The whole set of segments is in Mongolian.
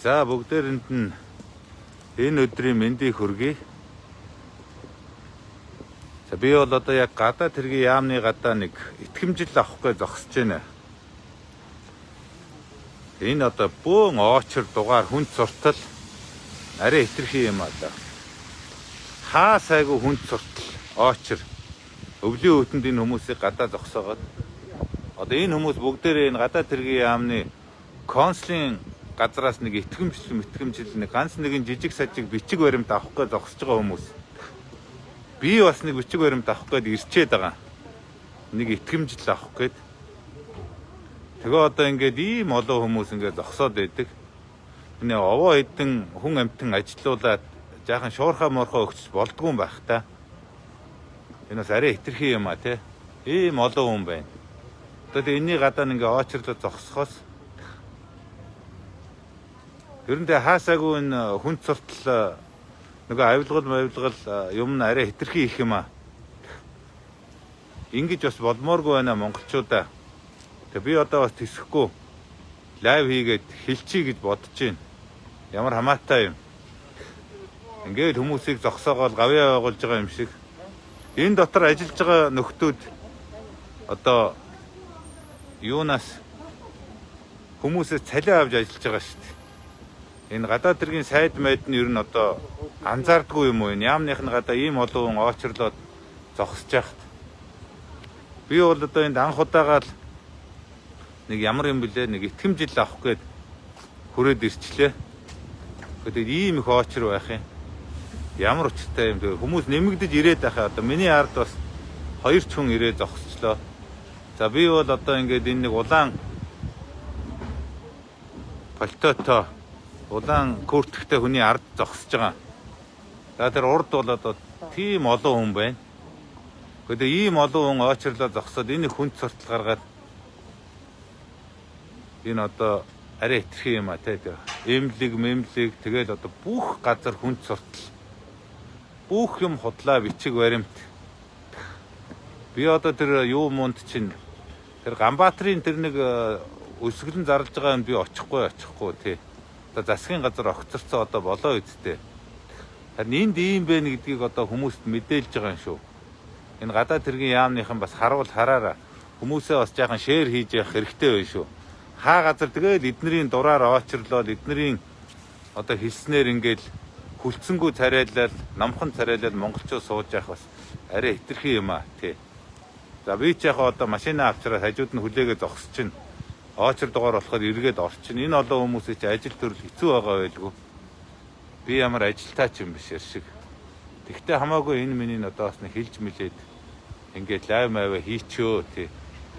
За бүгдээрэнд нь энэ өдрийн мэндийг хүргэе. За би бол одоо яг гадаад хэргийн яамны гадаа нэг итгэмжил авахгүй зогсож байна. Энэ одоо бөөн оочор дугаар хүнд суртал арай хэтэрхий юм аа да. Хаа сайгүй хүнд суртал оочор өвлийн өтөнд энэ хүмүүсийг гадаа зогсоогоод одоо энэ хүмүүс бүгдээрээ энэ гадаад хэргийн яамны консулын газраас нэг итгэмжил нэг ганц нэгэн жижиг сажиг бичиг баримт авахгүй зогсож байгаа хүмүүс. Би бас нэг бичиг баримт авах гээд ирчээд байгаа. Нэг итгэмжил авах гээд. Тэгээ одоо ингээд ийм олон хүмүүс ингээд зогсоод байдаг. Энэ овоо хідэн хүн амтан ажилуулаад жаахан шуурхаа морхоо өгч болдгүй юм байх та. Энэ бас арай хэтэрхий юм а те. Ийм олон хүн байна. Одоо энэний гадаа ингээд оочрлоо зогсохоос ерөндөө хаасаагүй энэ хүнд суртал нөгөө авилгал юм нь арай хэтэрхий их юм а. Ингэж бас болмооргүй байна монголчуудаа. Тэгээ би одоо бас тэсэхгүй лайв хийгээд хэлчихье гэж бодож байна. Ямар хамаатай юм. Ингээд хүмүүсийг зогсоогоод гавьяа байгуулж байгаа юм шиг. Энэ дотор ажиллаж байгаа нөхдүүд одоо юунаас хүмүүсээс цалин авч ажиллаж байгаа шүү дээ. Энэ гадаад хэргийн сайд майд нь ер нь одоо анзаардгүй юм уу? Яамныхны гадаа ийм олон хүн оочрлоод зогсож яхад. Би бол одоо энд анх удаага л нэг ямар юм бэлээ нэг итгэмжил авах гээд хүрээд ирчлээ. Тэгээд ийм их оочр байх юм. Ямар учиртай юм бэ? Хүмүүс нэмэгдэж ирээд байхаа одоо миний ард бас хоёр ч хүн ирээд зогсчлоо. За би бол одоо ингээд энэ нэг улаан пальтото улаан куртктэй хүний ард зогсож байгаа. За тэр урд бол одоо тийм олон хүн байна. Гэхдээ ийм олон хүн очрлоо зогсоод энэ хүнд суртал гаргаад энэ одоо арай хэтэрхий юм а те. Эмлэг тэгэл одоо бүх газар хүнд суртал. Бүх юм худлаа бичиг баримт. Би одоо тэр юу мунд чинь тэр Ганбаатарын тэр нэг өсгөлн зарлж байгаа юм би очихгүй тий. Одоо засгийн газар огцорцоо одоо болоо үсттэй. Харин энд ийм байна гэдгийг одоо хүмүүст мэдээлж байгаа юм шүү. Энэ гадаад хэргийн яамныхан бас хараараа хүмүүсээ бас жаахан шеэр хийж явах хэрэгтэй байна шүү. Хаа газар тэгээд эднэрийн дураар оочрлоод эднэрийн одоо хэлснээр ингээл хүлцэнгүү царайлал, номхон царайлал монголчууд сууж явах бас арай хэтэрхий юм а тий. За би ч яг одоо машинаа авчраад хажууд нь хүлээгээ зогсож чинь оочр дугаар болохоор эргээд орчин. Энэ олон хүмүүсийн чи ажил төрөл хэцүү байгаа байлгүй. Би ямар ажилтаа ч юм биш шиг. Тэгтээ хамаагүй энэ миний одоо бас нэг хэлж мэлээд ингээд лайв маяа хийчөө тий.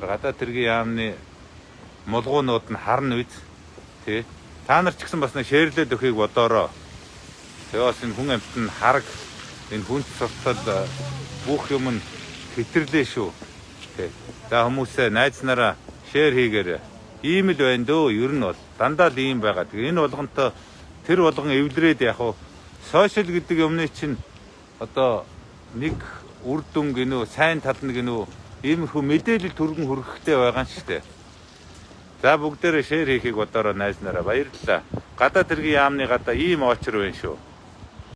Гадаад тэргийн яамны мулгуунууд нь харна үз тий. Та нар ч гэсэн бас нэг шеэрлээд өгөхийг бодоорой. Тэгээ бас энэ хүн амьтанд хараг энэ хүнд суртал бүх юм нь хэтэрлээ шүү. Тий. За хүмүүсээ найз нараа шеэр хийгээрэй. Ийм л байна дөө. Ер нь бол дандаа л ийм байгаа. Тэгээ энэ болгонтой тэр болгон эвлэрээд яг уу сошиал гэдэг юмны чинь одоо нэг үр дүн гинөө сайн тал нь гинөө иймэрхүү мэдээлэл түргэн хүргэхтэй байгаа юм шүү дээ. За бүгдээрээ шеэр хийхийг бодороо найз нараа баярлалаа. Гадаад хэргийн яамны гадаа ийм оочр байна шүү.